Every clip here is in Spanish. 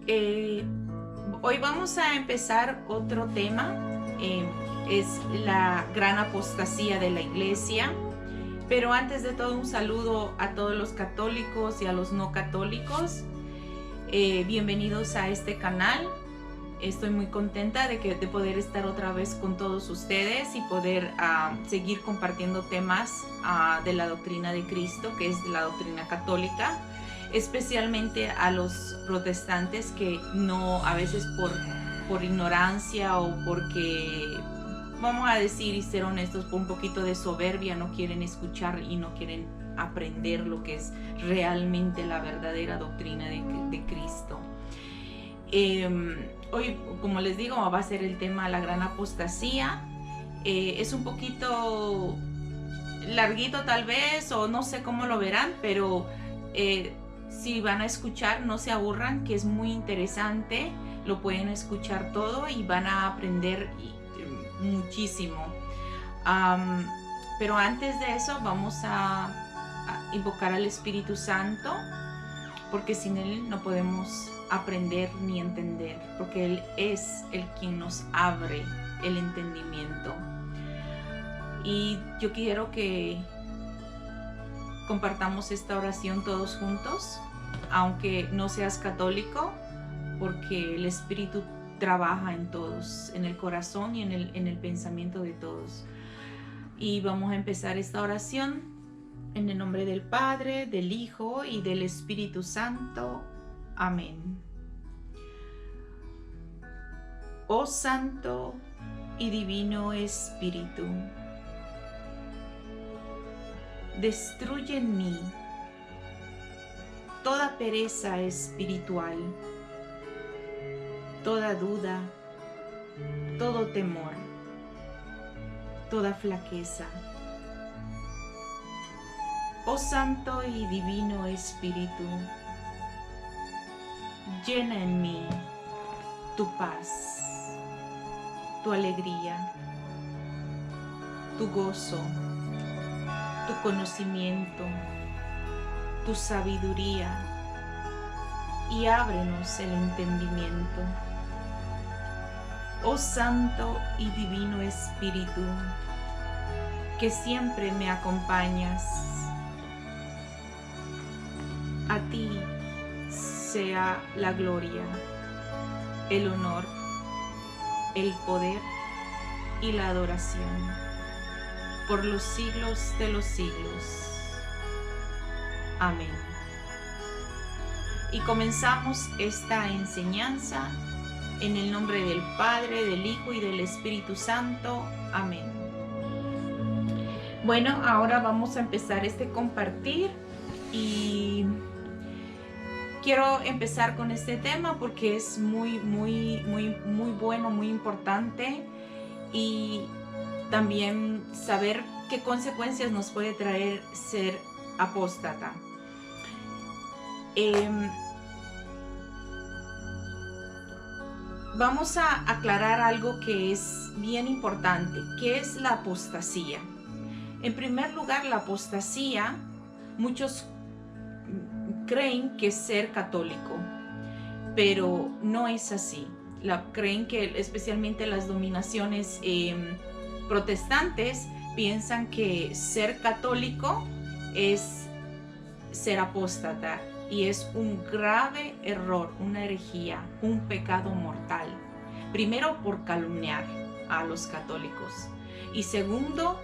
Eh, Hoy vamos a empezar otro tema, es la gran apostasía de la iglesia. Pero antes de todo, un saludo a todos los católicos y a los no católicos. Bienvenidos a este canal. Estoy muy contenta de poder estar otra vez con todos ustedes y poder seguir compartiendo temas de la doctrina de Cristo, que es la doctrina católica, especialmente a los protestantes que no, a veces por ignorancia o porque, vamos a decir y ser honestos, por un poquito de soberbia, no quieren escuchar y no quieren aprender lo que es realmente la verdadera doctrina de Cristo. Hoy, como les digo, va a ser el tema la gran apostasía. Es un poquito larguito tal vez, o no sé cómo lo verán, pero si van a escuchar, no se aburran, que es muy interesante. Lo pueden escuchar todo y van a aprender muchísimo. Pero antes de eso vamos a invocar al Espíritu Santo, porque sin Él no podemos aprender ni entender, porque Él es el quien nos abre el entendimiento. Y yo quiero que compartamos esta oración todos juntos, aunque no seas católico, porque el Espíritu trabaja en todos, en el corazón y en el pensamiento de todos. Y vamos a empezar esta oración en el nombre del Padre, del Hijo y del Espíritu Santo. Amén. Oh Santo y Divino Espíritu, destruye en mí toda pereza espiritual, toda duda, todo temor, toda flaqueza. Oh Santo y Divino Espíritu, llena en mí tu paz, tu alegría, tu gozo, tu conocimiento, tu sabiduría, y ábrenos el entendimiento. Oh Santo y Divino Espíritu, que siempre me acompañas, a ti sea la gloria, el honor, el poder y la adoración por los siglos de los siglos. Amén. Y comenzamos esta enseñanza en el nombre del Padre, del Hijo y del Espíritu Santo. Amén. Bueno, ahora vamos a empezar este compartir y quiero empezar con este tema porque es muy bueno, muy importante, y también saber qué consecuencias nos puede traer ser apóstata. Vamos a aclarar algo que es bien importante, que es la apostasía. En primer lugar, la apostasía, muchos creen que es ser católico, pero no es así. Creen que especialmente las dominaciones protestantes piensan que ser católico es ser apóstata, y es un grave error, una herejía, un pecado mortal. Primero, por calumniar a los católicos, y segundo,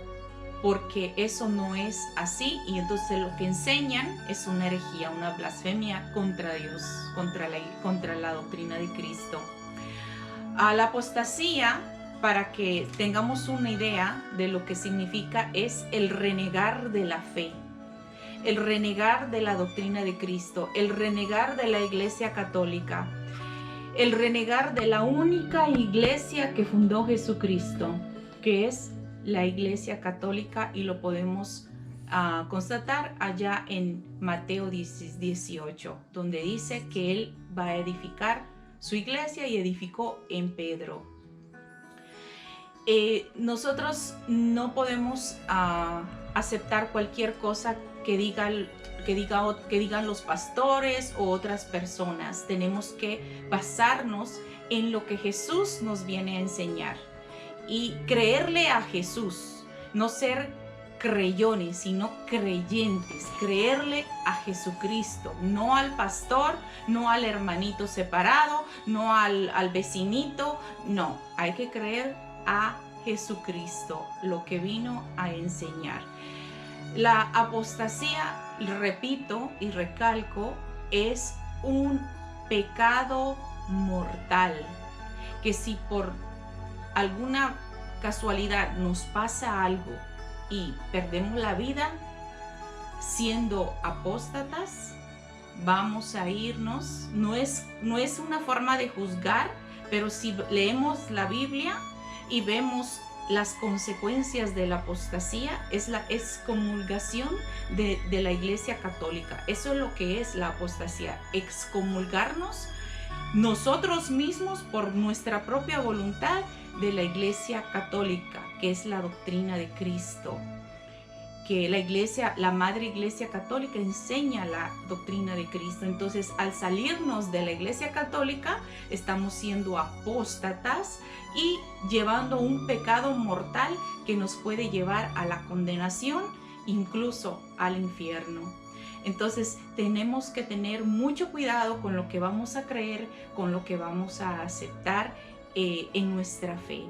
porque eso no es así, y entonces lo que enseñan es una herejía, una blasfemia contra Dios, contra la doctrina de Cristo. A la apostasía, para que tengamos una idea de lo que significa, es el renegar de la fe, el renegar de la doctrina de Cristo, el renegar de la Iglesia Católica, el renegar de la única iglesia que fundó Jesucristo, que es la Iglesia Católica, y lo podemos constatar allá en Mateo 18, donde dice que Él va a edificar su iglesia y edificó en Pedro. Nosotros no podemos aceptar cualquier cosa que digan los pastores o otras personas. Tenemos que basarnos en lo que Jesús nos viene a enseñar y creerle a Jesús, no ser creyones, sino creyentes, creerle a Jesucristo, no al pastor, no al hermanito separado, no al vecinito, no, hay que creer a Jesucristo, lo que vino a enseñar. La apostasía, repito y recalco, es un pecado mortal, que si por alguna casualidad nos pasa algo y perdemos la vida siendo apóstatas, vamos a irnos. No es una forma de juzgar, pero si leemos la Biblia y vemos las consecuencias de la apostasía, es la excomulgación de la Iglesia Católica. Eso es lo que es la apostasía, excomulgarnos nosotros mismos por nuestra propia voluntad de la Iglesia Católica, que es la doctrina de Cristo. Que la Iglesia, la Madre Iglesia Católica enseña la doctrina de Cristo. Entonces, al salirnos de la Iglesia Católica, estamos siendo apóstatas y llevando un pecado mortal que nos puede llevar a la condenación, incluso al infierno. Entonces, tenemos que tener mucho cuidado con lo que vamos a creer, con lo que vamos a aceptar en nuestra fe.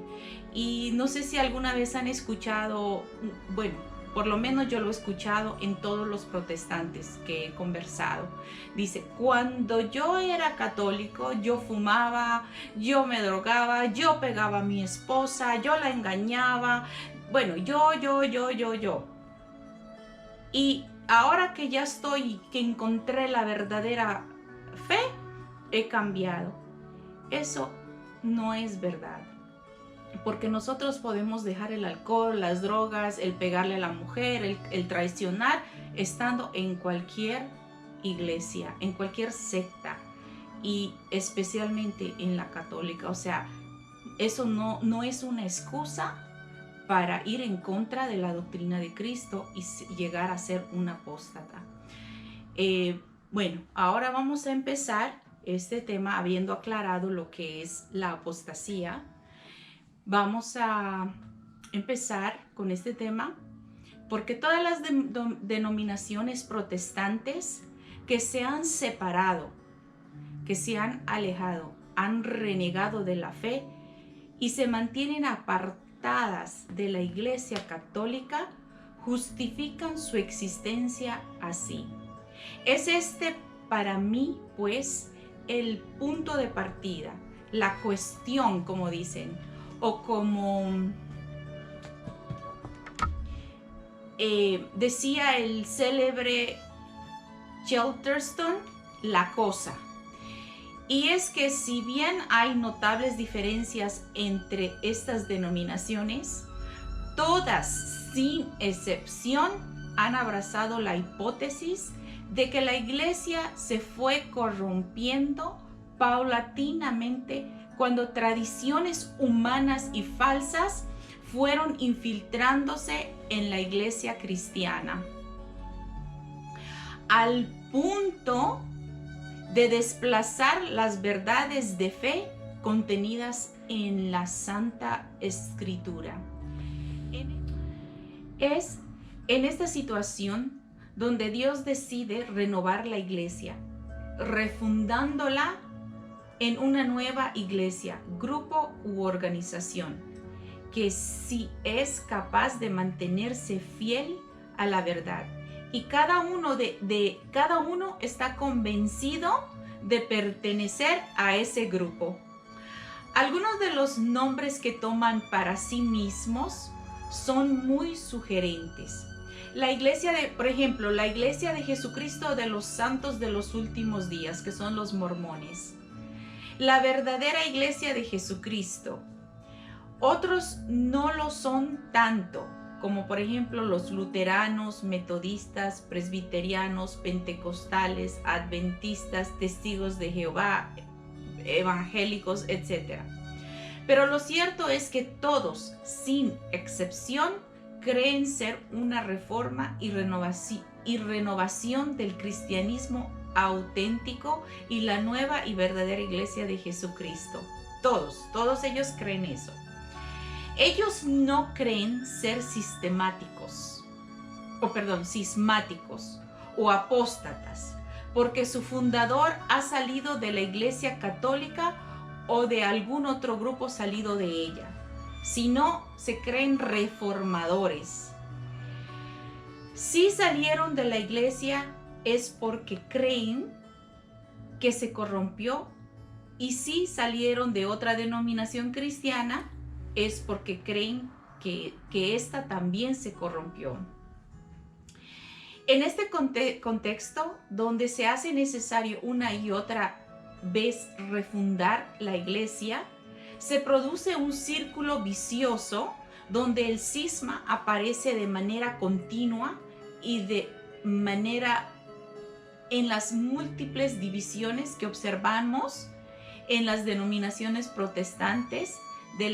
Y no sé si alguna vez han escuchado, bueno, por lo menos yo lo he escuchado en todos los protestantes que he conversado. Dice, cuando yo era católico, yo fumaba, yo me drogaba, yo pegaba a mi esposa, yo la engañaba. Bueno, yo. Y ahora que ya estoy, que encontré la verdadera fe, he cambiado. Eso no es verdad. Porque nosotros podemos dejar el alcohol, las drogas, el pegarle a la mujer, el traicionar, estando en cualquier iglesia, en cualquier secta, y especialmente en la católica. O sea, eso no es una excusa para ir en contra de la doctrina de Cristo y llegar a ser un apóstata. Bueno, ahora vamos a empezar este tema habiendo aclarado lo que es la apostasía. Vamos a empezar con este tema porque todas las denominaciones protestantes que se han separado, que se han alejado, han renegado de la fe y se mantienen apartadas de la Iglesia Católica, justifican su existencia así. Es para mí, pues, el punto de partida, la cuestión, como dicen, o como decía el célebre Chesterton, la cosa. Y es que si bien hay notables diferencias entre estas denominaciones, todas sin excepción han abrazado la hipótesis de que la iglesia se fue corrompiendo paulatinamente cuando tradiciones humanas y falsas fueron infiltrándose en la iglesia cristiana, al punto de desplazar las verdades de fe contenidas en la Santa Escritura. Es en esta situación donde Dios decide renovar la iglesia, refundándola en una nueva iglesia, grupo u organización, que sí es capaz de mantenerse fiel a la verdad. Y cada uno está convencido de pertenecer a ese grupo. Algunos de los nombres que toman para sí mismos son muy sugerentes. La iglesia por ejemplo, la iglesia de Jesucristo de los santos de los últimos días, que son los mormones. La verdadera iglesia de Jesucristo. Otros no lo son tanto, como por ejemplo los luteranos, metodistas, presbiterianos, pentecostales, adventistas, testigos de Jehová, evangélicos, etc. Pero lo cierto es que todos, sin excepción, creen ser una reforma y renovación del cristianismo auténtico y la nueva y verdadera iglesia de Jesucristo. Todos ellos creen eso. Ellos no creen ser cismáticos o apóstatas, porque su fundador ha salido de la iglesia católica o de algún otro grupo salido de ella, sino se creen reformadores. Si salieron de la iglesia es porque creen que se corrompió, y si salieron de otra denominación cristiana es porque creen que ésta también se corrompió. En este contexto, donde se hace necesario una y otra vez refundar la iglesia, se produce un círculo vicioso donde el cisma aparece de manera continua y de manera en las múltiples divisiones que observamos en las denominaciones protestantes de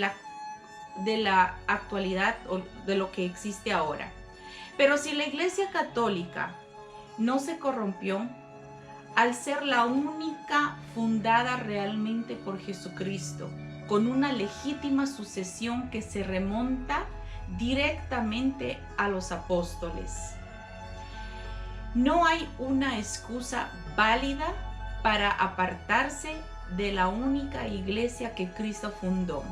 la actualidad o de lo que existe ahora. Pero si la Iglesia Católica no se corrompió, al ser la única fundada realmente por Jesucristo, con una legítima sucesión que se remonta directamente a los apóstoles, no hay una excusa válida para apartarse de la única iglesia que Cristo fundó.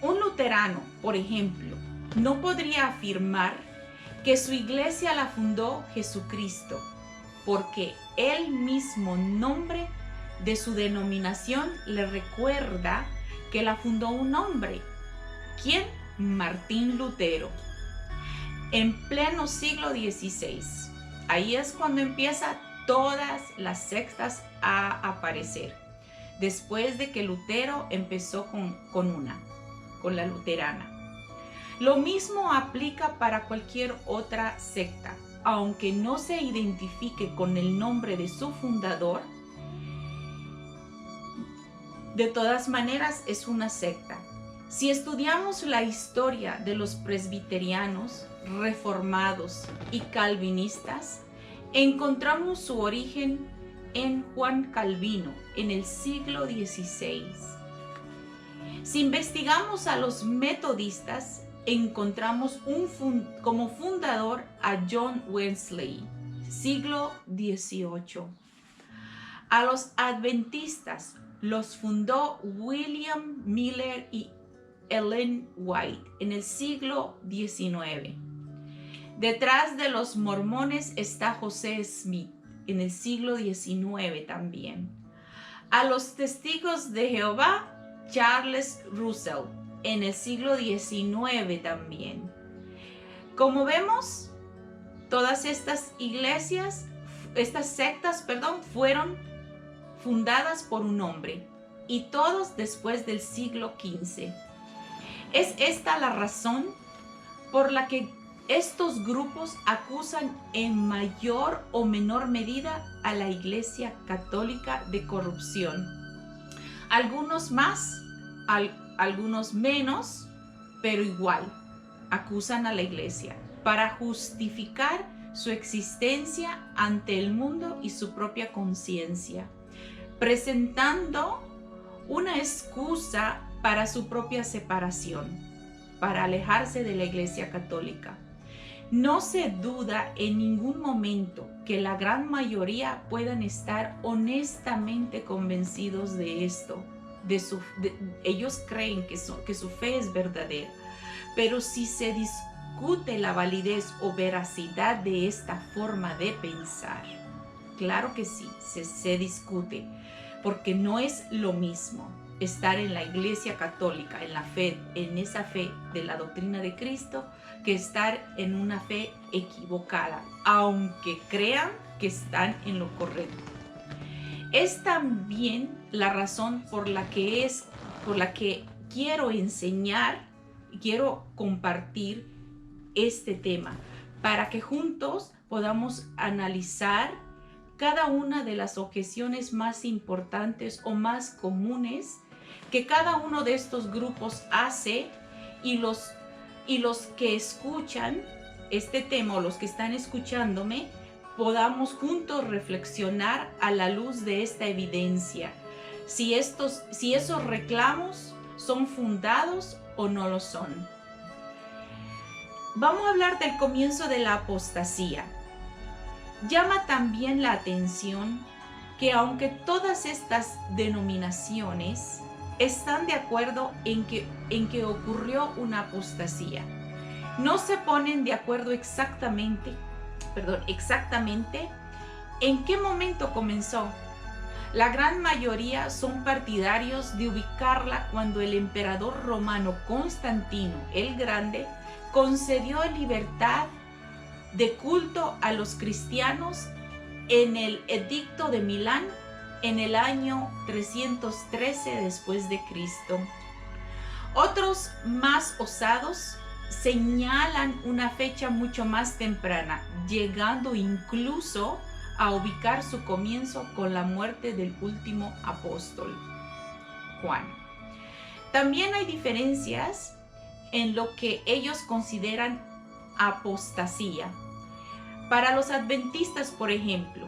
Un luterano, por ejemplo, no podría afirmar que su iglesia la fundó Jesucristo, porque el mismo nombre de su denominación le recuerda que la fundó un hombre. ¿Quién? Martín Lutero. En pleno siglo XVI. Ahí es cuando empiezan todas las sectas a aparecer. Después de que Lutero empezó con la luterana. Lo mismo aplica para cualquier otra secta. Aunque no se identifique con el nombre de su fundador, de todas maneras es una secta. Si estudiamos la historia de los presbiterianos, reformados y calvinistas, encontramos su origen en Juan Calvino en el siglo XVI. Si investigamos a los metodistas, encontramos como fundador a John Wesley, siglo XVIII. A los adventistas los fundó William Miller y Ellen White en el siglo XIX. Detrás de los mormones está José Smith en el siglo XIX también. A los testigos de Jehová, Charles Russell en el siglo XIX también. Como vemos, todas estas sectas, fueron fundadas por un hombre, y todos después del siglo XV. Es esta la razón por la que estos grupos acusan en mayor o menor medida a la Iglesia Católica de corrupción. Algunos más, algunos menos, pero igual acusan a la Iglesia para justificar su existencia ante el mundo y su propia conciencia, presentando una excusa para su propia separación, para alejarse de la Iglesia Católica. No se duda en ningún momento que la gran mayoría puedan estar honestamente convencidos de esto. Ellos creen que su fe es verdadera, pero si se discute la validez o veracidad de esta forma de pensar, claro que sí, se discute, porque no es lo mismo estar en la Iglesia Católica, en esa fe de la doctrina de Cristo, que estar en una fe equivocada, aunque crean que están en lo correcto. Es también la razón por la que quiero enseñar y quiero compartir este tema, para que juntos podamos analizar cada una de las objeciones más importantes o más comunes que cada uno de estos grupos hace, y los y los que escuchan este tema o los que están escuchándome podamos juntos reflexionar a la luz de esta evidencia. Si esos reclamos son fundados o no lo son. Vamos a hablar del comienzo de la apostasía. Llama también la atención que aunque todas estas denominaciones están de acuerdo en que ocurrió una apostasía, no se ponen de acuerdo exactamente en qué momento comenzó. La gran mayoría son partidarios de ubicarla cuando el emperador romano Constantino el Grande concedió libertad de culto a los cristianos en el Edicto de Milán en el año 313 después de Cristo. Otros más osados señalan una fecha mucho más temprana, llegando incluso a ubicar su comienzo con la muerte del último apóstol, Juan. También hay diferencias en lo que ellos consideran apostasía. Para los adventistas, por ejemplo,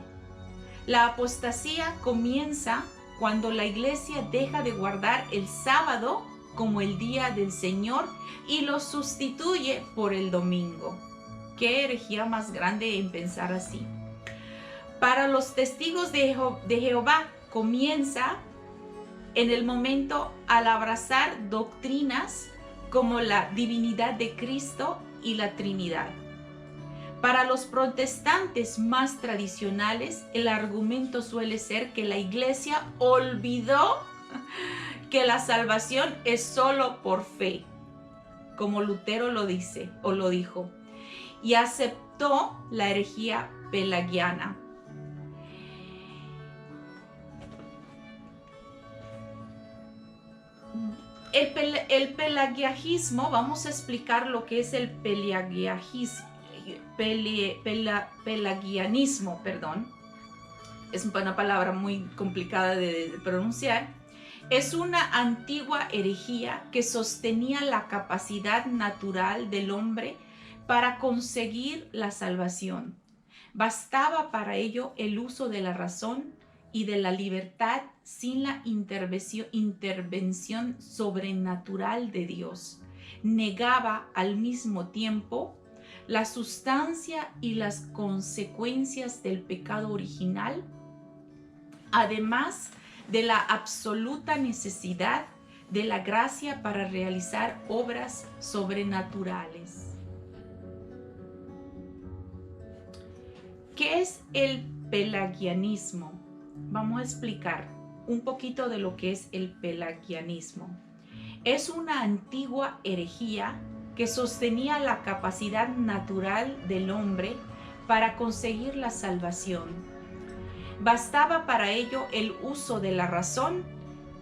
la apostasía comienza cuando la iglesia deja de guardar el sábado como el día del Señor y lo sustituye por el domingo. ¿Qué herejía más grande en pensar así? Para los testigos de Jehová comienza en el momento al abrazar doctrinas como la divinidad de Cristo y la Trinidad. Para los protestantes más tradicionales, el argumento suele ser que la iglesia olvidó que la salvación es solo por fe, como Lutero lo dice o lo dijo, y aceptó la herejía pelagiana. El pelagianismo, vamos a explicar lo que es el pelagianismo, es una palabra muy complicada de pronunciar. Es una antigua herejía que sostenía la capacidad natural del hombre para conseguir la salvación. Bastaba para ello el uso de la razón y de la libertad sin la intervención sobrenatural de Dios. Negaba al mismo tiempo la sustancia y las consecuencias del pecado original, además de la absoluta necesidad de la gracia para realizar obras sobrenaturales. ¿Qué es el pelagianismo? Vamos a explicar un poquito de lo que es el pelagianismo. Es una antigua herejía que sostenía la capacidad natural del hombre para conseguir la salvación. Bastaba para ello el uso de la razón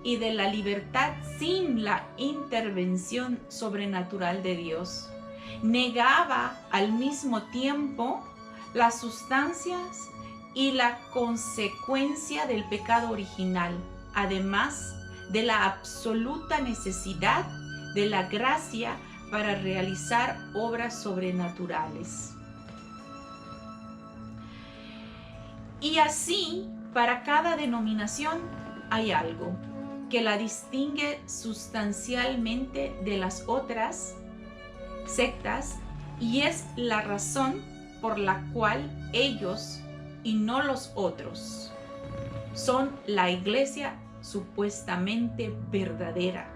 y de la libertad sin la intervención sobrenatural de Dios. Negaba al mismo tiempo las sustancias y la consecuencia del pecado original, además de la absoluta necesidad de la gracia para realizar obras sobrenaturales. Y así, para cada denominación hay algo que la distingue sustancialmente de las otras sectas, y es la razón por la cual ellos y no los otros son la iglesia supuestamente verdadera.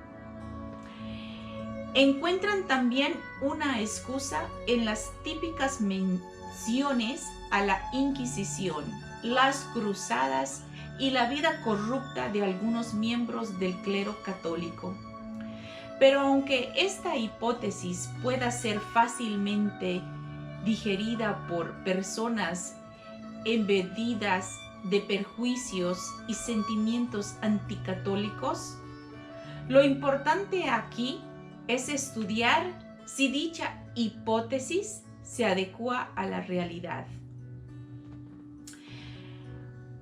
Encuentran también una excusa en las típicas menciones a la Inquisición, las cruzadas y la vida corrupta de algunos miembros del clero católico. Pero aunque esta hipótesis pueda ser fácilmente digerida por personas embedidas de perjuicios y sentimientos anticatólicos, lo importante aquí es estudiar si dicha hipótesis se adecua a la realidad.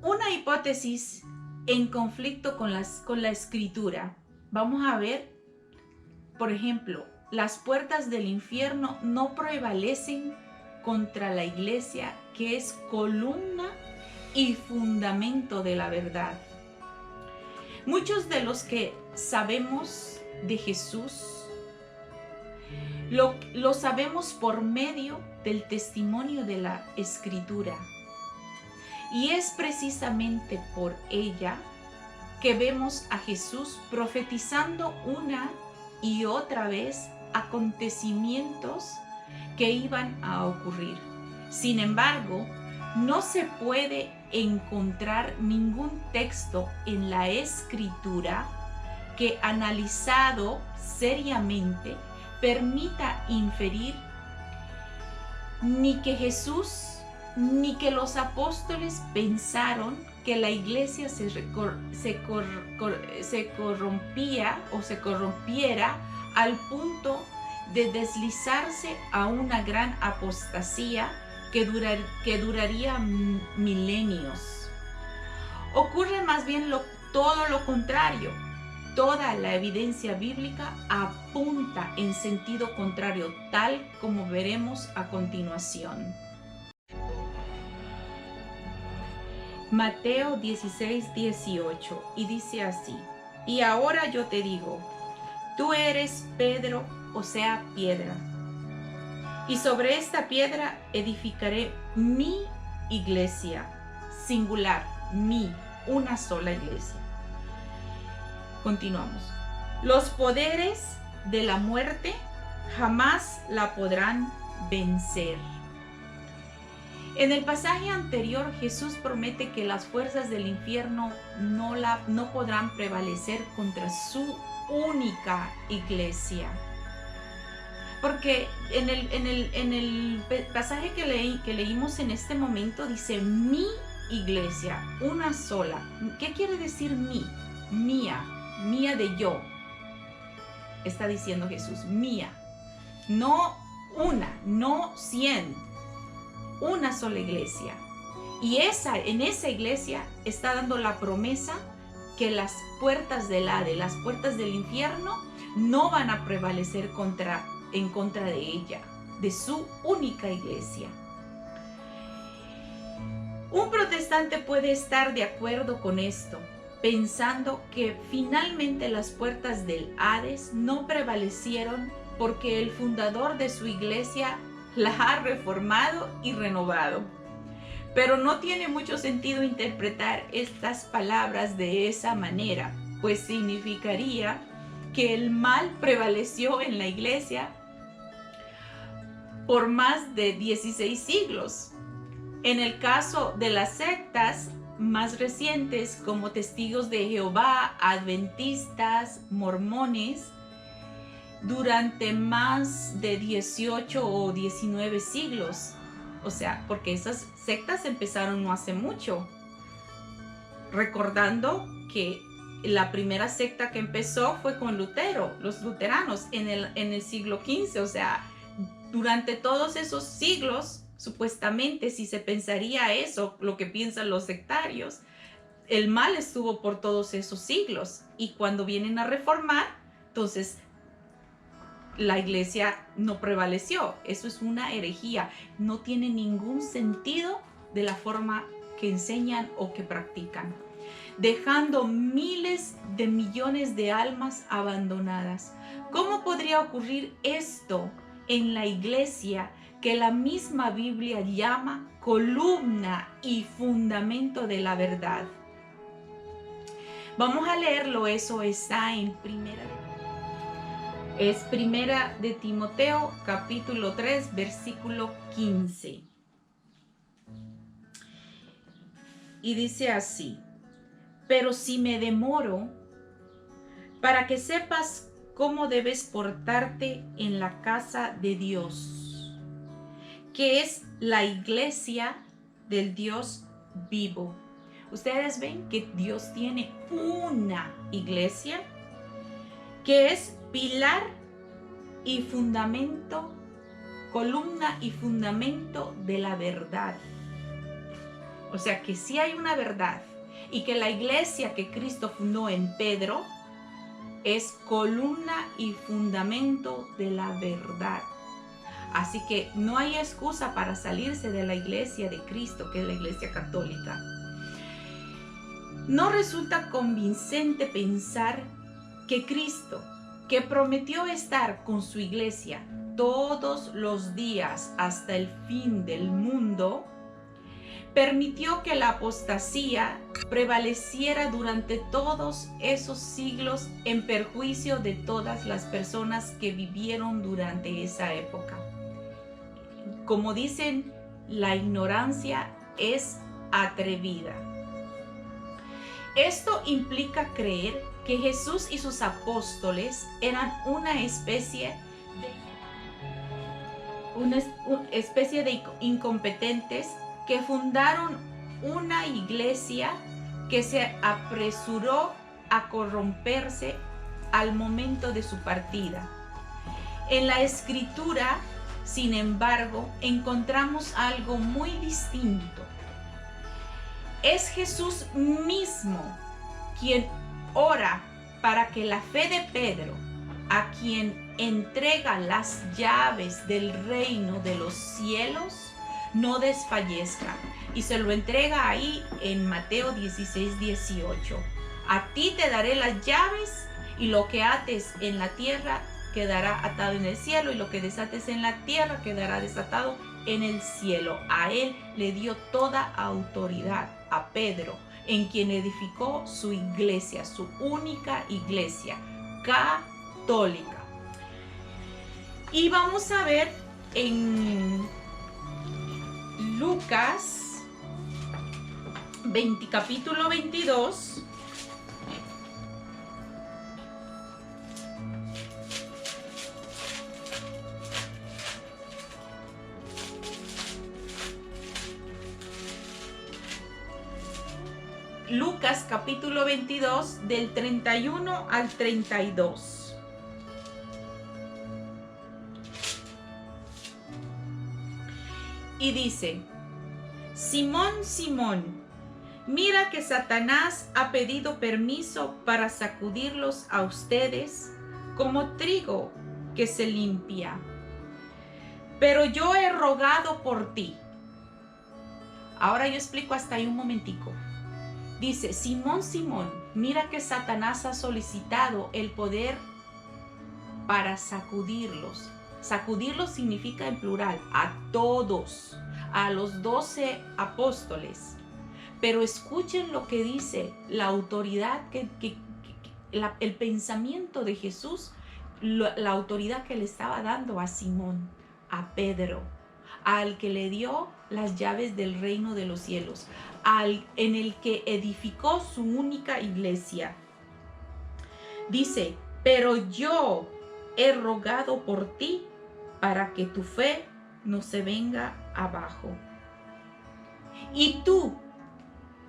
Una hipótesis en conflicto con la escritura. Vamos a ver, por ejemplo, las puertas del infierno no prevalecen contra la iglesia, que es columna y fundamento de la verdad. Muchos de los que sabemos de Jesús lo sabemos por medio del testimonio de la Escritura. Y es precisamente por ella que vemos a Jesús profetizando una y otra vez acontecimientos que iban a ocurrir. Sin embargo, no se puede encontrar ningún texto en la Escritura que, analizado seriamente, permita inferir ni que Jesús ni que los apóstoles pensaron que la iglesia se corrompía o se corrompiera al punto de deslizarse a una gran apostasía que duraría milenios. Ocurre más bien todo lo contrario. Toda la evidencia bíblica apunta en sentido contrario, tal como veremos a continuación. Mateo 16:18, y dice así: y ahora yo te digo, tú eres Pedro, o sea, piedra, y sobre esta piedra edificaré mi iglesia, singular, una sola iglesia. Continuamos. Los poderes de la muerte jamás la podrán vencer. En el pasaje anterior, Jesús promete que las fuerzas del infierno no podrán prevalecer contra su única iglesia. Porque en el pasaje que leímos en este momento dice mi iglesia, una sola. ¿Qué quiere decir mi? Mía de yo. Está diciendo Jesús, mía. No una, no 100. Una sola iglesia. Y en esa iglesia está dando la promesa que las puertas del Hades, las puertas del infierno, no van a prevalecer en contra de ella, de su única iglesia. Un protestante puede estar de acuerdo con esto, pensando que finalmente las puertas del Hades no prevalecieron porque el fundador de su iglesia la ha reformado y renovado. Pero no tiene mucho sentido interpretar estas palabras de esa manera, pues significaría que el mal prevaleció en la iglesia por más de 16 siglos. En el caso de las sectas más recientes, como Testigos de Jehová, Adventistas, Mormones, durante más de 18 o 19 siglos. O sea, porque esas sectas empezaron no hace mucho. Recordando que la primera secta que empezó fue con Lutero, los luteranos, en el siglo XV. O sea, durante todos esos siglos, supuestamente, si se pensaría eso, lo que piensan los sectarios, el mal estuvo por todos esos siglos. Y cuando vienen a reformar, entonces la iglesia no prevaleció. Eso es una herejía. No tiene ningún sentido de la forma que enseñan o que practican, dejando miles de millones de almas abandonadas. ¿Cómo podría ocurrir esto en la iglesia que la misma Biblia llama columna y fundamento de la verdad? Vamos a leerlo. Eso está en Primera de Timoteo, capítulo 3, versículo 15. Y dice así: pero si me demoro, para que sepas cómo debes portarte en la casa de Dios, que es la iglesia del Dios vivo. Ustedes ven que Dios tiene una iglesia que es pilar y fundamento, columna y fundamento de la verdad. O sea que sí hay una verdad, y que la iglesia que Cristo fundó en Pedro es columna y fundamento de la verdad. Así que no hay excusa para salirse de la iglesia de Cristo, que es la iglesia católica. No resulta convincente pensar que Cristo, que prometió estar con su iglesia todos los días hasta el fin del mundo, permitió que la apostasía prevaleciera durante todos esos siglos en perjuicio de todas las personas que vivieron durante esa época. Como dicen, la ignorancia es atrevida. Esto implica creer que Jesús y sus apóstoles eran una especie de incompetentes que fundaron una iglesia que se apresuró a corromperse al momento de su partida. En la Escritura, sin embargo, encontramos algo muy distinto. Es Jesús mismo quien ora para que la fe de Pedro, a quien entrega las llaves del reino de los cielos, no desfallezca. Y se lo entrega ahí en Mateo 16:18. A ti te daré las llaves, y lo que ates en la tierra quedará atado en el cielo, y lo que desates en la tierra quedará desatado en el cielo. A él le dio toda autoridad, a Pedro, en quien edificó su iglesia, su única iglesia católica. Y vamos a ver en Lucas capítulo 22. Lucas capítulo 22 del 31 al 32. Y dice: Simón, Simón, mira que Satanás ha pedido permiso para sacudirlos a ustedes como trigo que se limpia. Pero yo he rogado por ti. Ahora yo explico hasta ahí un momentico. Dice: Simón, Simón, mira que Satanás ha solicitado el poder para sacudirlos. Sacudirlos significa en plural, a todos, a los 12 apóstoles. Pero escuchen lo que dice la autoridad, el pensamiento de Jesús, la autoridad que le estaba dando a Simón, a Pedro, al que le dio las llaves del reino de los cielos, en el que edificó su única iglesia. Dice: pero yo he rogado por ti para que tu fe no se venga abajo. Y tú,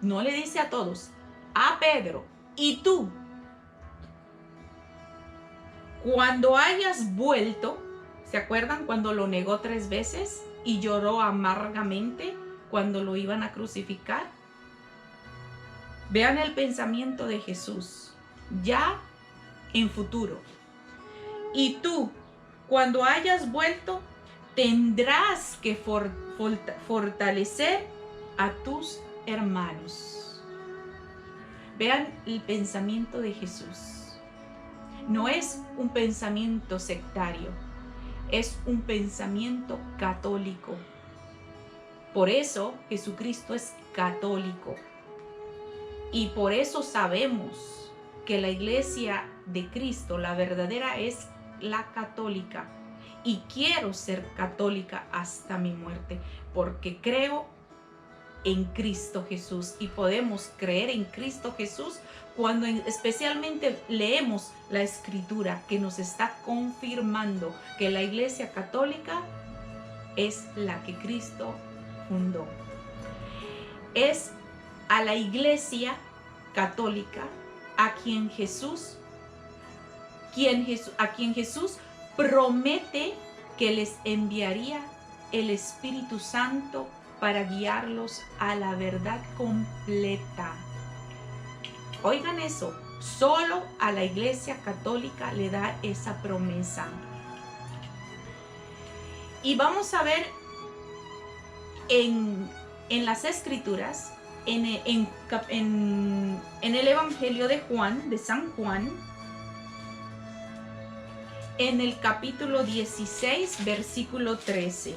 no le dice a todos, a Pedro, y tú, cuando hayas vuelto, ¿se acuerdan cuando lo negó 3 veces y lloró amargamente cuando lo iban a crucificar? Vean el pensamiento de Jesús, ya en futuro. Y tú, cuando hayas vuelto, tendrás que fortalecer a tus hermanos. Vean el pensamiento de Jesús. No es un pensamiento sectario, es un pensamiento católico. Por eso Jesucristo es católico. Y por eso sabemos que la iglesia de Cristo, la verdadera, es la católica. Y quiero ser católica hasta mi muerte, porque creo en Cristo Jesús. Y podemos creer en Cristo Jesús cuando especialmente leemos la Escritura, que nos está confirmando que la iglesia católica es la que Cristo fundó. Es a la iglesia católica a quien Jesús promete que les enviaría el Espíritu Santo para guiarlos a la verdad completa. Oigan eso, Solo a la Iglesia Católica le da esa promesa. Y vamos a ver en las Escrituras, en el Evangelio de Juan, de San Juan, en el capítulo 16, versículo 13.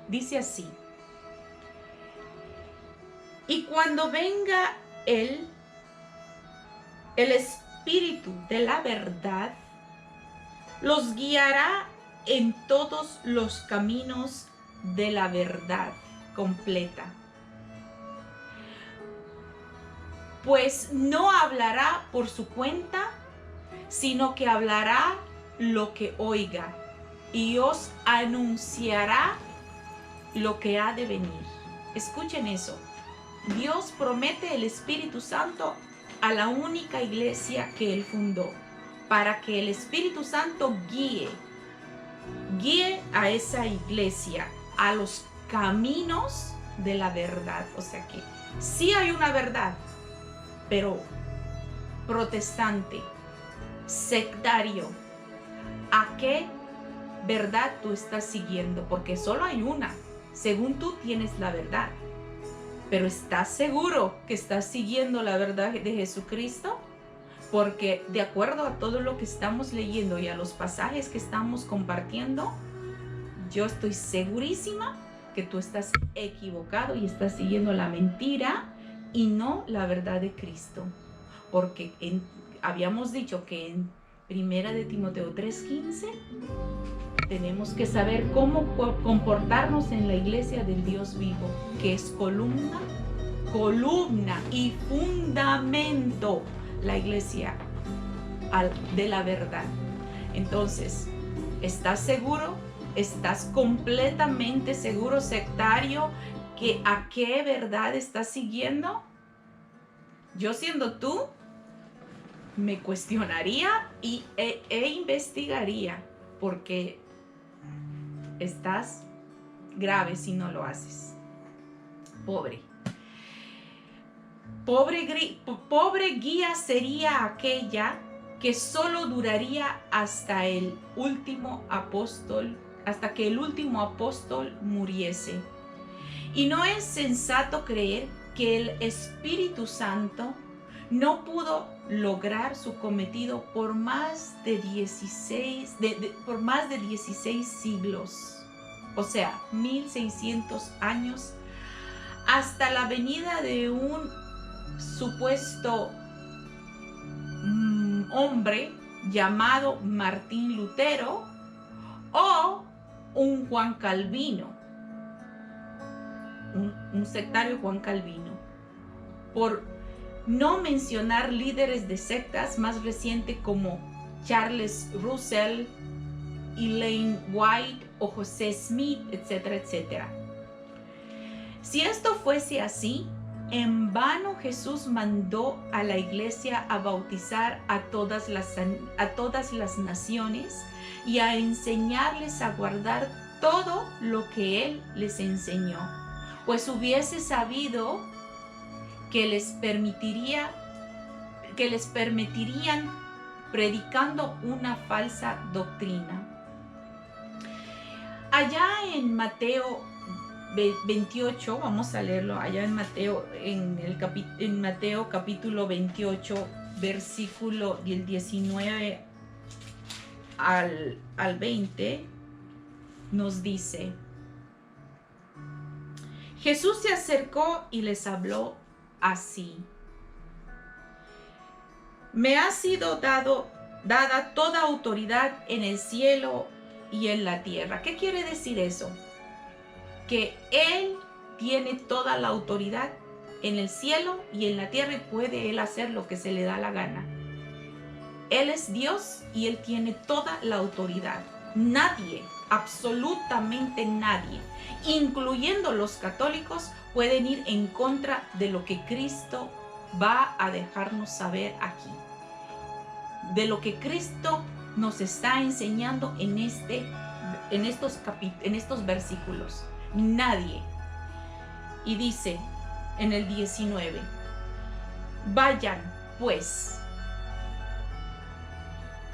Dice así: y cuando venga el Espíritu de la verdad, los guiará en todos los caminos de la verdad completa. Pues no hablará por su cuenta, sino que hablará lo que oiga, y os anunciará lo que ha de venir. Escuchen eso. Dios promete el Espíritu Santo a la única iglesia que Él fundó, para que el Espíritu Santo guíe a esa iglesia a los caminos de la verdad. O sea que sí hay una verdad, pero protestante, sectario. ¿A qué verdad tú estás siguiendo? Porque solo hay una. Según tú tienes la verdad. Pero ¿estás seguro que estás siguiendo la verdad de Jesucristo? Porque de acuerdo a todo lo que estamos leyendo y a los pasajes que estamos compartiendo, yo estoy segurísima que tú estás equivocado y estás siguiendo la mentira y no la verdad de Cristo. Porque habíamos dicho que en 1 de Timoteo 3:15 tenemos que saber cómo comportarnos en la iglesia del Dios vivo, que es columna y fundamento, la iglesia de la verdad. Entonces, ¿estás seguro? ¿Estás completamente seguro, sectario, que a qué verdad estás siguiendo? Yo, siendo tú, me cuestionaría e investigaría, porque estás grave si no lo haces. Pobre guía sería aquella que solo duraría hasta que el último apóstol muriese. Y no es sensato creer que el Espíritu Santo no pudo lograr su cometido por más de 16 siglos, o sea, 1600 años, hasta la venida de un supuesto hombre llamado Martín Lutero o un Juan Calvino, un sectario Juan Calvino, por no mencionar líderes de sectas más recientes como Charles Russell, Elaine White o José Smith, etcétera, etcétera. Si esto fuese así, en vano Jesús mandó a la iglesia a bautizar a todas las naciones y a enseñarles a guardar todo lo que Él les enseñó, pues hubiese sabido que les permitirían predicando una falsa doctrina. Allá en Mateo 28, vamos a leerlo allá en Mateo capítulo 28, versículo del 19 al 20, nos dice: Jesús se acercó y les habló así: me ha sido dada toda autoridad en el cielo y en la tierra. ¿Qué quiere decir eso? Que Él tiene toda la autoridad en el cielo y en la tierra, y puede Él hacer lo que se le da la gana. Él es Dios y Él tiene toda la autoridad. Nadie, absolutamente nadie, incluyendo los católicos, pueden ir en contra de lo que Cristo va a dejarnos saber aquí de lo que Cristo nos está enseñando en estos versículos. Nadie. Y dice en el 19, vayan pues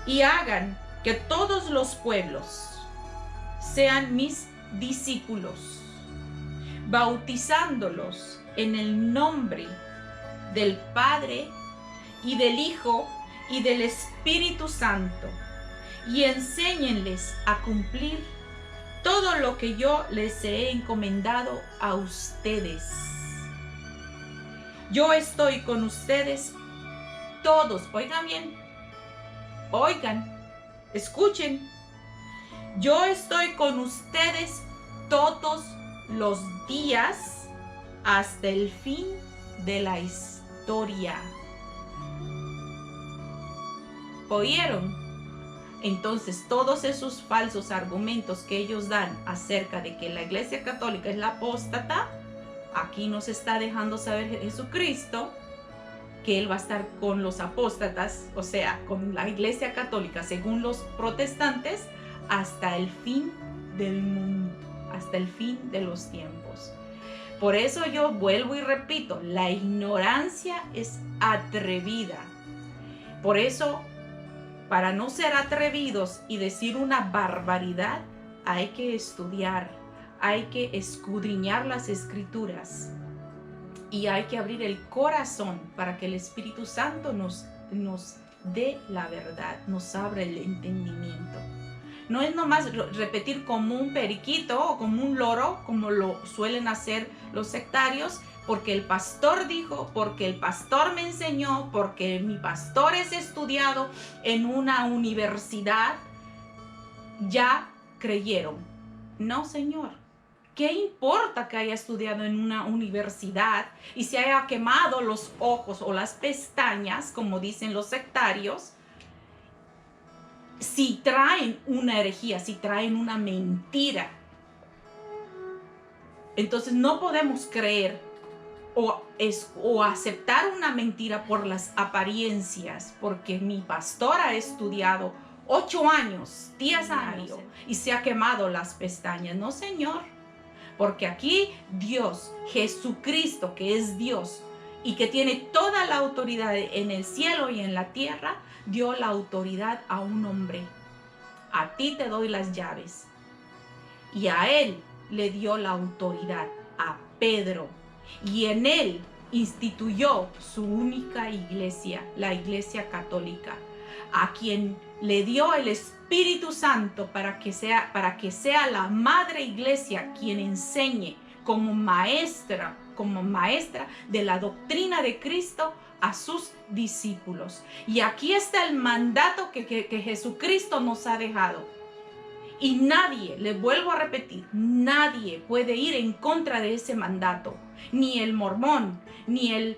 y hagan que todos los pueblos sean mis discípulos, bautizándolos en el nombre del Padre y del Hijo y del Espíritu Santo, y enséñenles a cumplir todo lo que yo les he encomendado a ustedes. Yo estoy con ustedes todos. Oigan bien, oigan, escuchen. Yo estoy con ustedes todos los días hasta el fin de la historia. ¿Oyeron? Entonces, todos esos falsos argumentos que ellos dan acerca de que la Iglesia Católica es la apóstata, aquí nos está dejando saber Jesucristo que Él va a estar con los apóstatas, o sea, con la Iglesia Católica, según los protestantes, hasta el fin del mundo, hasta el fin de los tiempos. Por eso yo vuelvo y repito, la ignorancia es atrevida. Por eso, para no ser atrevidos y decir una barbaridad, hay que estudiar, hay que escudriñar las Escrituras y hay que abrir el corazón para que el Espíritu Santo nos dé la verdad, nos abra el entendimiento. No es nomás repetir como un periquito o como un loro, como lo suelen hacer los sectarios, porque el pastor dijo, porque el pastor me enseñó, porque mi pastor es estudiado en una universidad, ya creyeron. No, Señor. ¿Qué importa que haya estudiado en una universidad y se haya quemado los ojos o las pestañas, como dicen los sectarios, si traen una herejía, si traen una mentira? Entonces no podemos creer o aceptar una mentira por las apariencias, porque mi pastor ha estudiado 8 años, 10 años y se ha quemado las pestañas. No, Señor, porque aquí Dios, Jesucristo, que es Dios y que tiene toda la autoridad en el cielo y en la tierra, dio la autoridad a un hombre. A ti te doy las llaves. Y a él le dio la autoridad, a Pedro. Y en él instituyó su única iglesia, la Iglesia Católica, a quien le dio el Espíritu Santo para que sea la madre iglesia quien enseñe como maestra de la doctrina de Cristo a sus discípulos. Y aquí está el mandato que Jesucristo nos ha dejado. Y nadie, le vuelvo a repetir, nadie puede ir en contra de ese mandato. Ni el mormón, ni el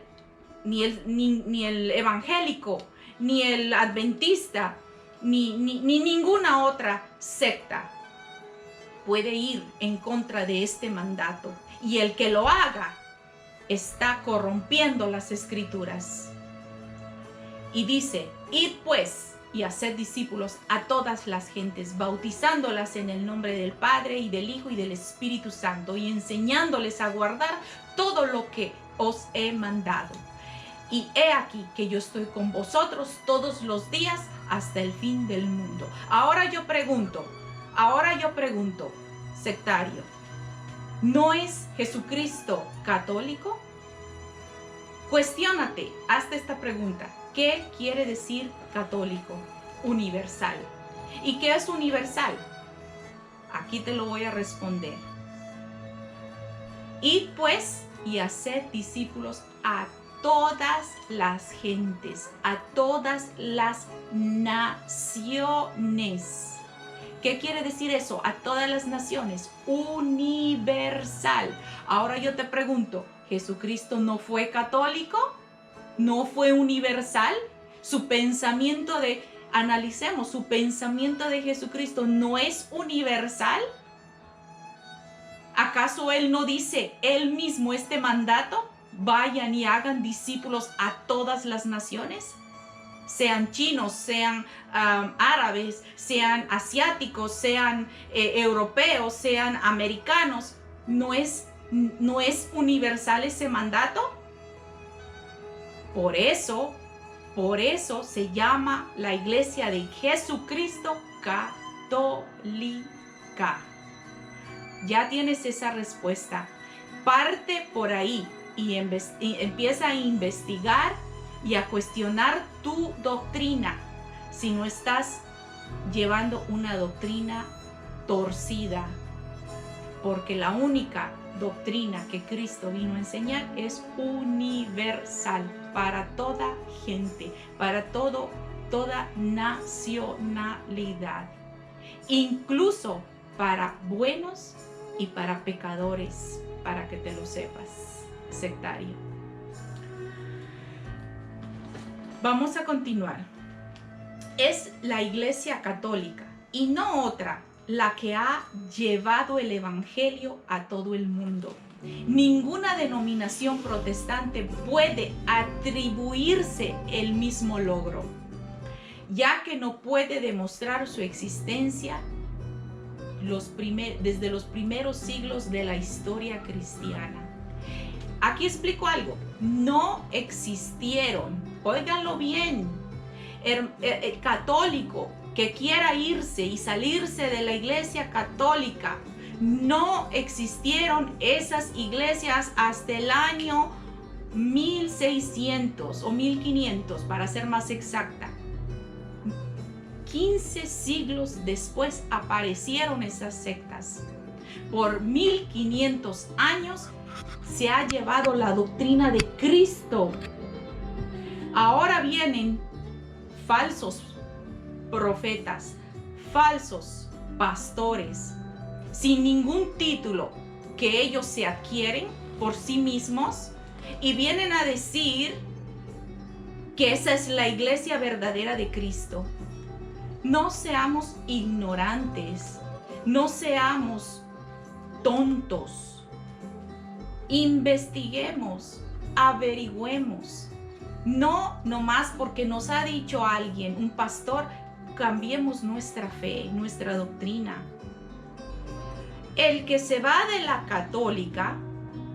evangélico, ni el adventista, ni ninguna otra secta puede ir en contra de este mandato. Y el que lo haga está corrompiendo las Escrituras. Y dice, id pues y haced discípulos a todas las gentes, bautizándolas en el nombre del Padre y del Hijo y del Espíritu Santo, y enseñándoles a guardar todo lo que os he mandado. Y he aquí que yo estoy con vosotros todos los días hasta el fin del mundo. Ahora yo pregunto, sectario, ¿no es Jesucristo católico? Cuestiónate, hazte esta pregunta. ¿Qué quiere decir católico? Universal. ¿Y qué es universal? Aquí te lo voy a responder. Id pues y haced discípulos a todas las gentes, a todas las naciones. ¿Qué quiere decir eso? A todas las naciones. Universal. Ahora yo te pregunto, ¿Jesucristo no fue católico? ¿No fue universal? Su pensamiento analicemos, su pensamiento de Jesucristo no es universal. ¿Acaso Él no dice Él mismo este mandato? vayan y hagan discípulos a todas las naciones, sean chinos, sean árabes, sean asiáticos, sean europeos, sean americanos. ¿No es universal ese mandato? Por eso se llama la iglesia de Jesucristo católica. Ya tienes esa respuesta. Parte por ahí y empieza a investigar y a cuestionar tu doctrina si no estás llevando una doctrina torcida, porque la única doctrina que Cristo vino a enseñar es universal para toda gente, para toda nacionalidad, incluso para buenos y para pecadores, para que te lo sepas, sectario. Vamos a continuar. Es la Iglesia Católica y no otra la que ha llevado el evangelio a todo el mundo. Ninguna denominación protestante puede atribuirse el mismo logro, ya que no puede demostrar su existencia desde los primeros siglos de la historia cristiana. Aquí explico algo. No existieron, óiganlo bien, el católico que quiera irse y salirse de la iglesia católica, no existieron esas iglesias hasta el año 1600 o 1500, para ser más exacta. 15 siglos después aparecieron esas sectas. Por 1500 años se ha llevado la doctrina de Cristo. Ahora vienen falsos profetas, falsos pastores, sin ningún título que ellos se adquieren por sí mismos, y vienen a decir que esa es la iglesia verdadera de Cristo. No seamos ignorantes, no seamos tontos. Investiguemos, averigüemos. No nomás porque nos ha dicho alguien, un pastor, cambiemos nuestra fe, nuestra doctrina. El que se va de la católica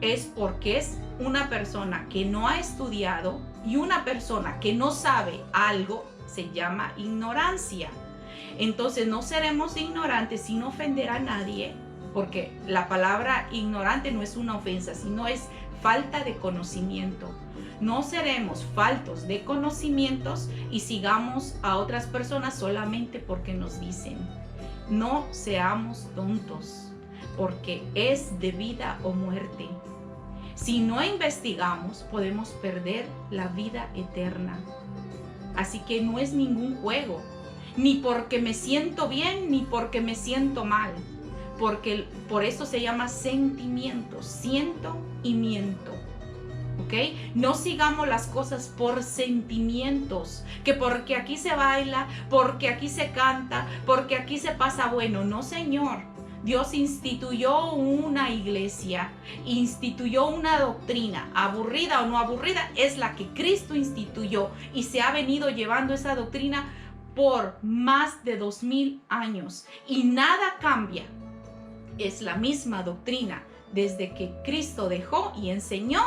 es porque es una persona que no ha estudiado, y una persona que no sabe algo se llama ignorancia. Entonces no seremos ignorantes sin ofender a nadie, porque la palabra ignorante no es una ofensa, sino es falta de conocimiento. No seremos faltos de conocimientos y sigamos a otras personas solamente porque nos dicen. No seamos tontos, porque es de vida o muerte. Si no investigamos, podemos perder la vida eterna. Así que no es ningún juego, ni porque me siento bien, ni porque me siento mal, porque por eso se llama sentimiento, siento y miento. ¿Ok? No sigamos las cosas por sentimientos, que porque aquí se baila, porque aquí se canta, porque aquí se pasa bueno. No, Señor. Dios instituyó una iglesia, instituyó una doctrina, aburrida o no aburrida, es la que Cristo instituyó, y se ha venido llevando esa doctrina por más de 2000 años y nada cambia. Es la misma doctrina desde que Cristo dejó y enseñó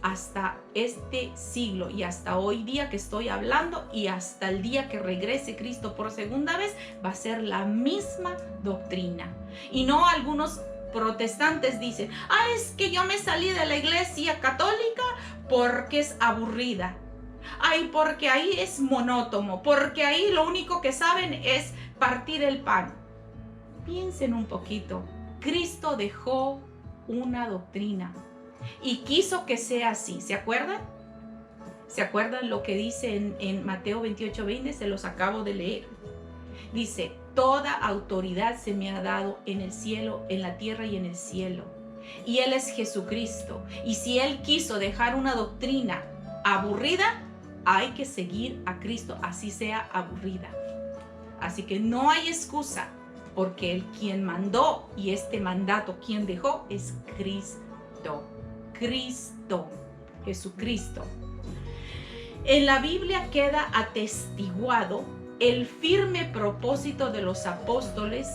hasta este siglo y hasta hoy día que estoy hablando, y hasta el día que regrese Cristo por segunda vez, va a ser la misma doctrina. Y no algunos protestantes dicen, es que yo me salí de la iglesia católica porque es aburrida. Porque ahí es monótono, porque ahí lo único que saben es partir el pan. Piensen un poquito. Cristo dejó una doctrina y quiso que sea así. ¿Se acuerdan? ¿Se acuerdan lo que dice en Mateo 28:20? Se los acabo de leer. Dice, toda autoridad se me ha dado en el cielo, en la tierra y en el cielo. Y Él es Jesucristo. Y si Él quiso dejar una doctrina aburrida, hay que seguir a Cristo, así sea aburrida. Así que no hay excusa, porque el quien mandó y este mandato quien dejó es Cristo. Cristo. Jesucristo. En la Biblia queda atestiguado el firme propósito de los apóstoles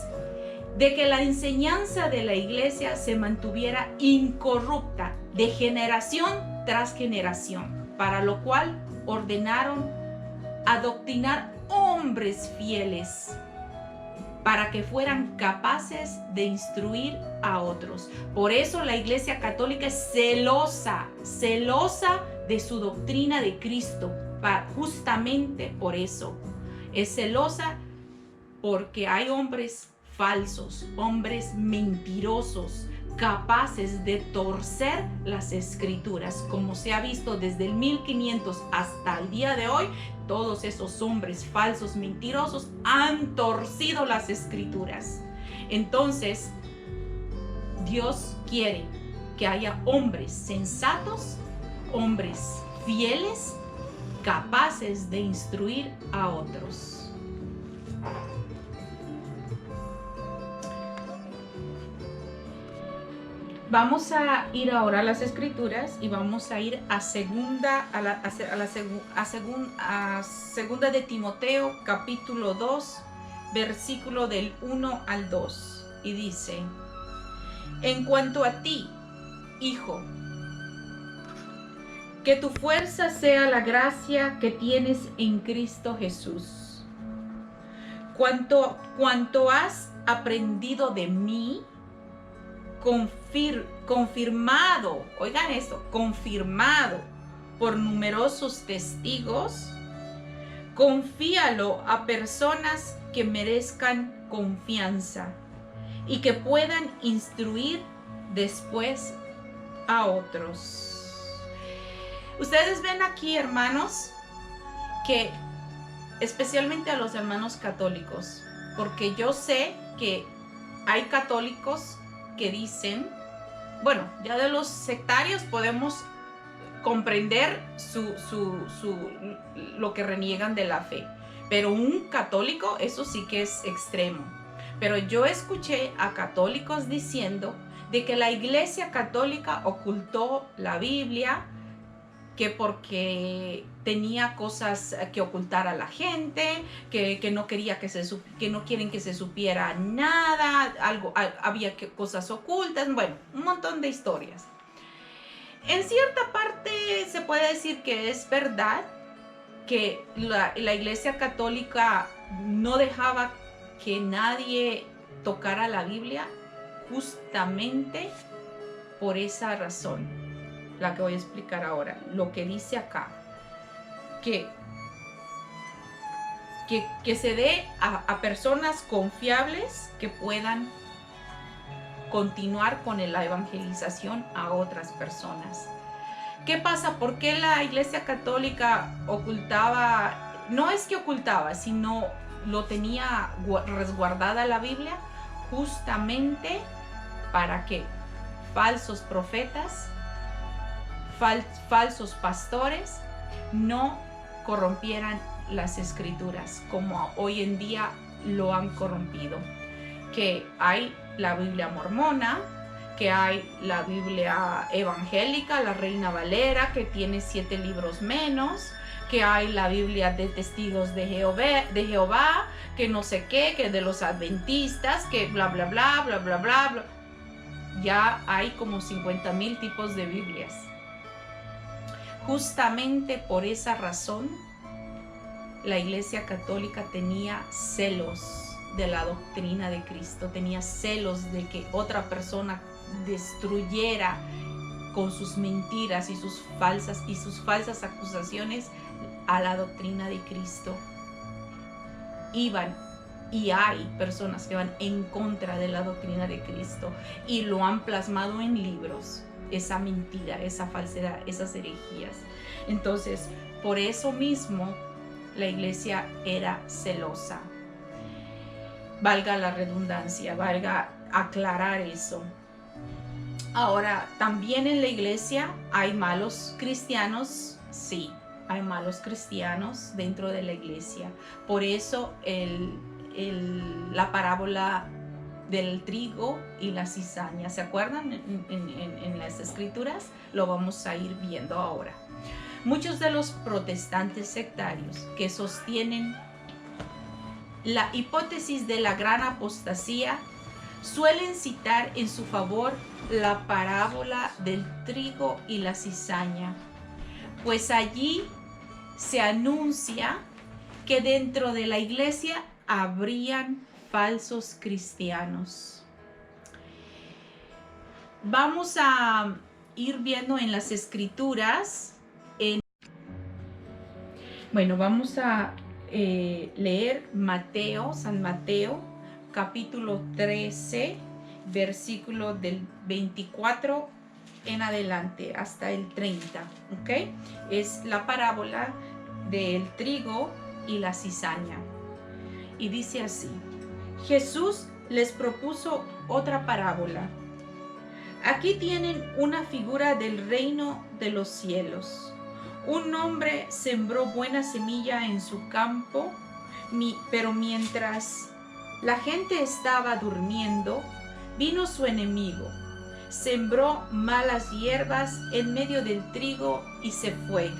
de que la enseñanza de la iglesia se mantuviera incorrupta de generación tras generación, para lo cual ordenaron adoctrinar hombres fieles para que fueran capaces de instruir a otros. Por eso la Iglesia Católica es celosa de su doctrina de Cristo. Justamente por eso es celosa, porque hay hombres falsos, hombres mentirosos, capaces de torcer las escrituras, como se ha visto desde el 1500 hasta el día de hoy. Todos esos hombres falsos, mentirosos, han torcido las escrituras. Entonces, Dios quiere que haya hombres sensatos, hombres fieles, capaces de instruir a otros. Vamos a ir ahora a las escrituras y vamos a ir a segunda de Timoteo, capítulo 2, versículo del 1 al 2. Y dice: en cuanto a ti, hijo, que tu fuerza sea la gracia que tienes en Cristo Jesús. Cuanto has aprendido de mí, confirmado, oigan esto, confirmado por numerosos testigos, confíalo a personas que merezcan confianza y que puedan instruir después a otros. Ustedes ven aquí, hermanos, que especialmente a los hermanos católicos, porque yo sé que hay católicos que dicen, bueno, ya de los sectarios podemos comprender lo que reniegan de la fe, pero un católico, eso sí que es extremo. Pero yo escuché a católicos diciendo de que la Iglesia Católica ocultó la Biblia, que porque tenía cosas que ocultar a la gente, que no quería que no quieren que se supiera nada, había cosas ocultas, bueno, un montón de historias. En cierta parte se puede decir que es verdad que la Iglesia Católica no dejaba que nadie tocara la Biblia, justamente por esa razón, la que voy a explicar ahora. Lo que dice acá, que se dé a personas confiables que puedan continuar con la evangelización a otras personas. ¿Qué pasa? ¿Por qué la Iglesia Católica ocultaba? No es que ocultaba, sino lo tenía resguardada la Biblia, justamente para que falsos profetas, falsos pastores no corrompieran las escrituras como hoy en día lo han corrompido. Que hay la Biblia mormona, que hay la Biblia evangélica, la Reina Valera, que tiene 7 libros menos, que hay la Biblia de Testigos de Jehová, que no sé qué, que de los adventistas, que bla bla bla bla bla bla bla. Ya hay como 50,000 tipos de Biblias. Justamente por esa razón, la Iglesia Católica tenía celos de la doctrina de Cristo, tenía celos de que otra persona destruyera con sus mentiras y sus falsas acusaciones a la doctrina de Cristo. Y hay personas que van en contra de la doctrina de Cristo y lo han plasmado en libros, esa mentira, esa falsedad, esas herejías. Entonces, por eso mismo, la iglesia era celosa. Valga la redundancia, valga aclarar eso. Ahora, también en la iglesia hay malos cristianos, sí, hay malos cristianos dentro de la iglesia. Por eso la parábola del trigo y la cizaña. ¿Se acuerdan en las escrituras? Lo vamos a ir viendo ahora. Muchos de los protestantes sectarios que sostienen la hipótesis de la gran apostasía suelen citar en su favor la parábola del trigo y la cizaña, pues allí se anuncia que dentro de la iglesia habrían falsos cristianos. Vamos a ir viendo en las escrituras. Vamos a leer San Mateo, capítulo 13, versículo del 24 en adelante hasta el 30, ¿ok? Es la parábola del trigo y la cizaña. Y dice así: Jesús les propuso otra parábola. Aquí tienen una figura del reino de los cielos. Un hombre sembró buena semilla en su campo, pero mientras la gente estaba durmiendo, vino su enemigo, sembró malas hierbas en medio del trigo y se fue.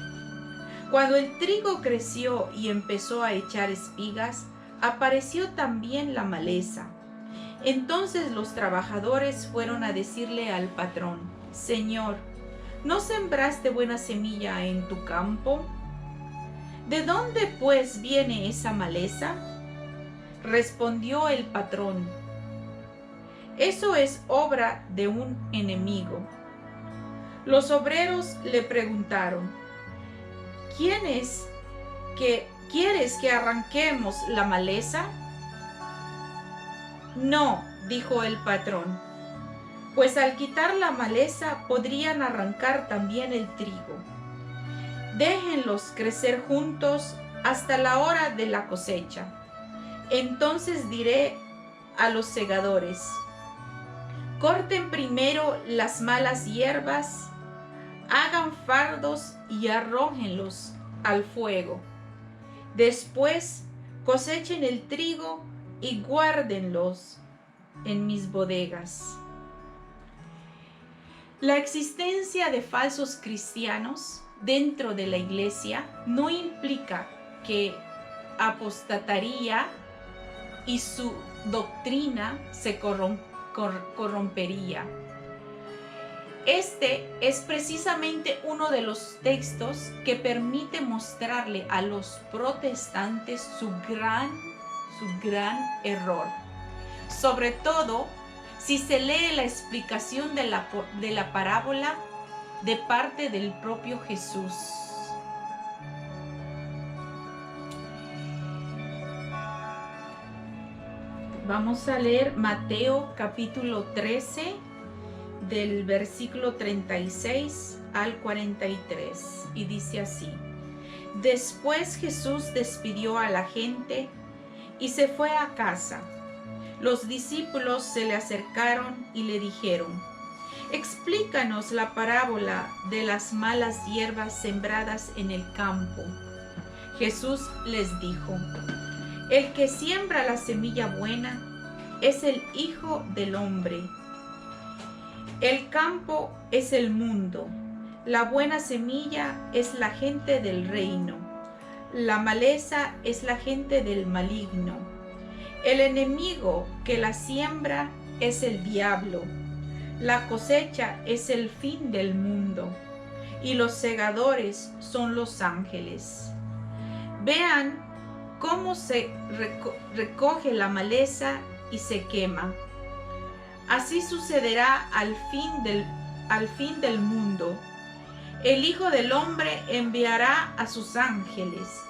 Cuando el trigo creció y empezó a echar espigas, apareció también la maleza. Entonces los trabajadores fueron a decirle al patrón: Señor, ¿no sembraste buena semilla en tu campo? ¿De dónde pues viene esa maleza? Respondió el patrón: eso es obra de un enemigo. Los obreros le preguntaron: ¿Quieres que arranquemos la maleza? No, dijo el patrón, pues al quitar la maleza podrían arrancar también el trigo. Déjenlos crecer juntos hasta la hora de la cosecha. Entonces diré a los segadores: corten primero las malas hierbas, hagan fardos y arrójenlos al fuego. Después cosechen el trigo y guárdenlos en mis bodegas. La existencia de falsos cristianos dentro de la iglesia no implica que apostataría y su doctrina se corrompería. Este es precisamente uno de los textos que permite mostrarle a los protestantes su gran error. Sobre todo si se lee la explicación de la parábola de parte del propio Jesús. Vamos a leer Mateo capítulo 13 del versículo 36 al 43 y dice así: Después Jesús despidió a la gente y se fue a casa. Los discípulos se le acercaron y le dijeron: explícanos la parábola de las malas hierbas sembradas en el campo. Jesús les dijo: el que siembra la semilla buena es el Hijo del Hombre. El campo es el mundo. La buena semilla es la gente del reino. La maleza es la gente del maligno. El enemigo que la siembra es el diablo. La cosecha es el fin del mundo. Y los segadores son los ángeles. Vean cómo se recoge la maleza y se quema. Así sucederá al fin del mundo. El Hijo del Hombre enviará a sus ángeles.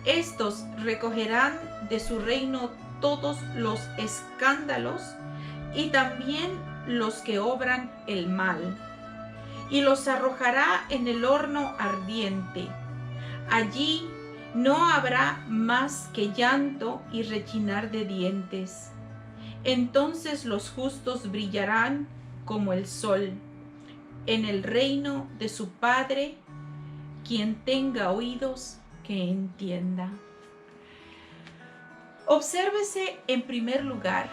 Estos recogerán de su reino todos los escándalos y también los que obran el mal, y los arrojará en el horno ardiente. Allí no habrá más que llanto y rechinar de dientes. Entonces los justos brillarán como el sol en el reino de su Padre. Quien tenga oídos, que entienda. Obsérvese en primer lugar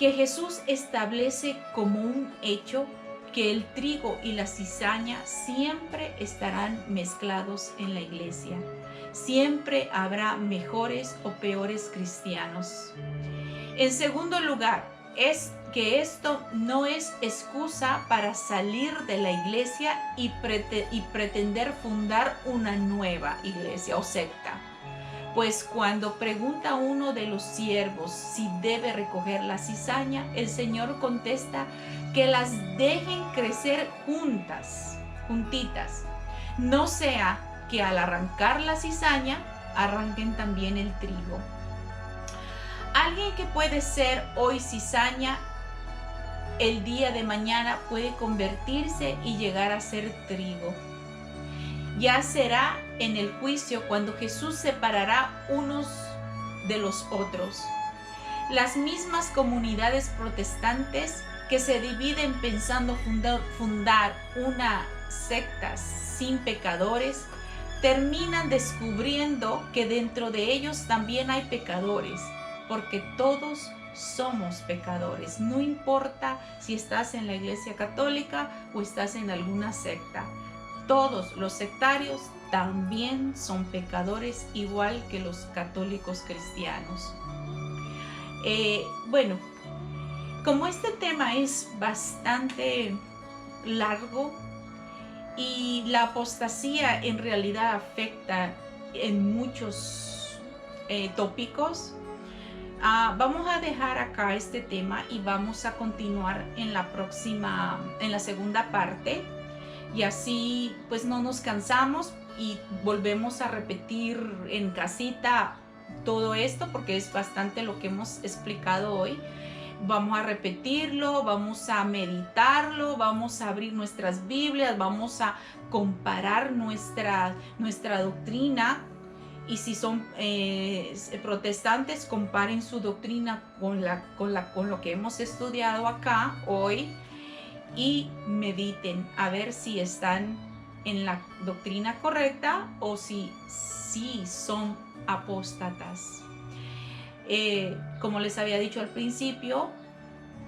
que Jesús establece como un hecho que el trigo y la cizaña siempre estarán mezclados en la iglesia. Siempre habrá mejores o peores cristianos. En segundo lugar, es que esto no es excusa para salir de la iglesia y pretender fundar una nueva iglesia o secta. Pues cuando pregunta uno de los siervos si debe recoger la cizaña, el Señor contesta que las dejen crecer juntitas. No sea que al arrancar la cizaña, arranquen también el trigo. Alguien que puede ser hoy cizaña, el día de mañana puede convertirse y llegar a ser trigo. Ya será en el juicio cuando Jesús separará unos de los otros. Las mismas comunidades protestantes que se dividen pensando fundar una secta sin pecadores, terminan descubriendo que dentro de ellos también hay pecadores, porque todos somos pecadores. No importa si estás en la Iglesia Católica o estás en alguna secta. Todos los sectarios también son pecadores, igual que los católicos cristianos. Bueno, como este tema es bastante largo y la apostasía en realidad afecta en muchos tópicos, vamos a dejar acá este tema y vamos a continuar en la segunda parte. Y así pues no nos cansamos y volvemos a repetir en casita todo esto, porque es bastante lo que hemos explicado hoy. Vamos a repetirlo, vamos a meditarlo, vamos a abrir nuestras Biblias, vamos a comparar nuestra doctrina. Y si son protestantes, comparen su doctrina con lo que hemos estudiado acá hoy. Y mediten a ver si están en la doctrina correcta o si son apóstatas. Como les había dicho al principio,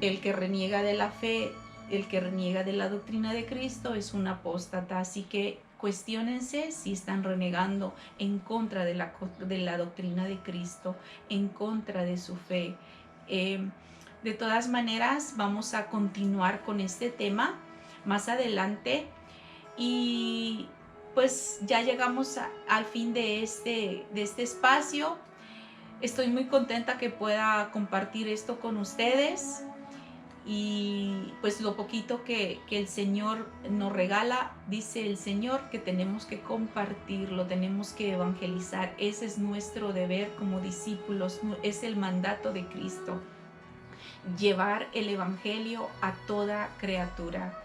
el que reniega de la fe, el que reniega de la doctrina de Cristo es un apóstata. Así que cuestiónense si están renegando en contra de la doctrina de Cristo, en contra de su fe. De todas maneras, vamos a continuar con este tema más adelante y pues ya llegamos al fin de este espacio. Estoy muy contenta que pueda compartir esto con ustedes y pues lo poquito que el Señor nos regala, dice el Señor que tenemos que compartirlo, tenemos que evangelizar. Ese es nuestro deber como discípulos, es el mandato de Cristo. Llevar el evangelio a toda criatura,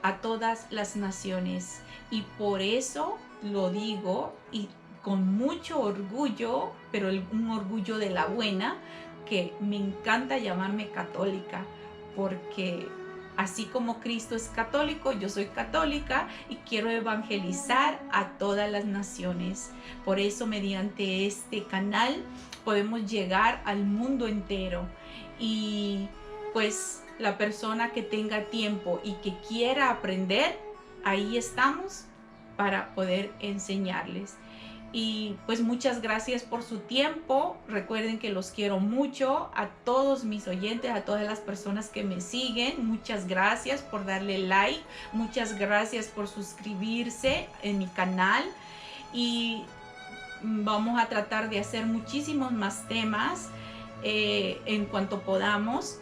a todas las naciones. Y por eso lo digo y con mucho orgullo, pero un orgullo de la buena, que me encanta llamarme católica, porque así como Cristo es católico, yo soy católica y quiero evangelizar a todas las naciones. Por eso mediante este canal podemos llegar al mundo entero. Y pues la persona que tenga tiempo y que quiera aprender, ahí estamos para poder enseñarles. Y pues muchas gracias por su tiempo. Recuerden que los quiero mucho, a todos mis oyentes, a todas las personas que me siguen. Muchas gracias por darle like, muchas gracias por suscribirse en mi canal. Y vamos a tratar de hacer muchísimos más temas en cuanto podamos,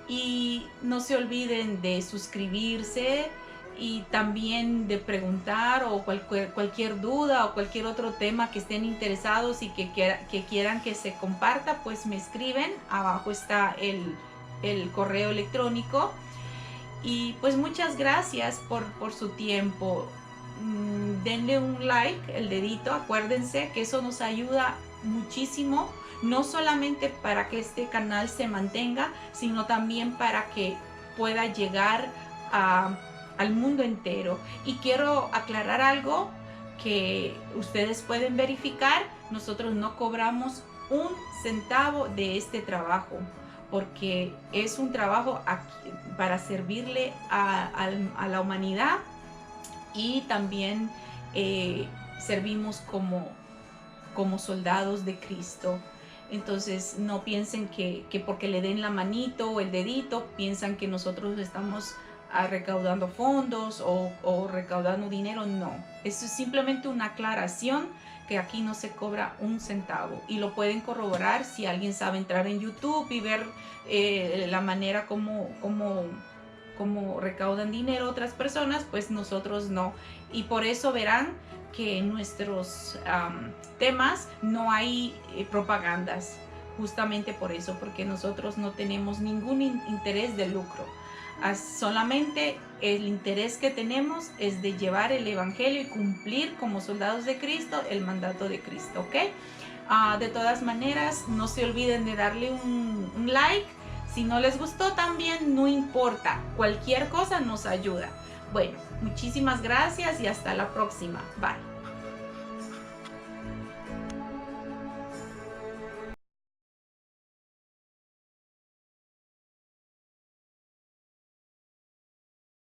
y no se olviden de suscribirse y también de preguntar o cualquier duda o cualquier otro tema que estén interesados y que quieran que se comparta, pues me escriben. Abajo está el correo electrónico. Y pues muchas gracias por su tiempo. Denle un like, el dedito, acuérdense que eso nos ayuda muchísimo, no solamente para que este canal se mantenga, sino también para que pueda llegar al mundo entero. Y quiero aclarar algo que ustedes pueden verificar: nosotros no cobramos un centavo de este trabajo, porque es un trabajo para servirle a la humanidad, y también servimos como soldados de Cristo. Entonces no piensen que porque le den la manito o el dedito, piensan que nosotros estamos recaudando fondos o recaudando dinero. No, eso es simplemente una aclaración, que aquí no se cobra un centavo, y lo pueden corroborar si alguien sabe entrar en YouTube y ver la manera como recaudan dinero otras personas. Pues nosotros no, y por eso verán que en nuestros temas no hay propagandas, justamente por eso, porque nosotros no tenemos ningún interés de lucro. Solamente el interés que tenemos es de llevar el evangelio y cumplir como soldados de Cristo el mandato de Cristo, ¿ok? De todas maneras, no se olviden de darle un like. Si no les gustó también, no importa, cualquier cosa nos ayuda. Bueno, muchísimas gracias y hasta la próxima. Bye.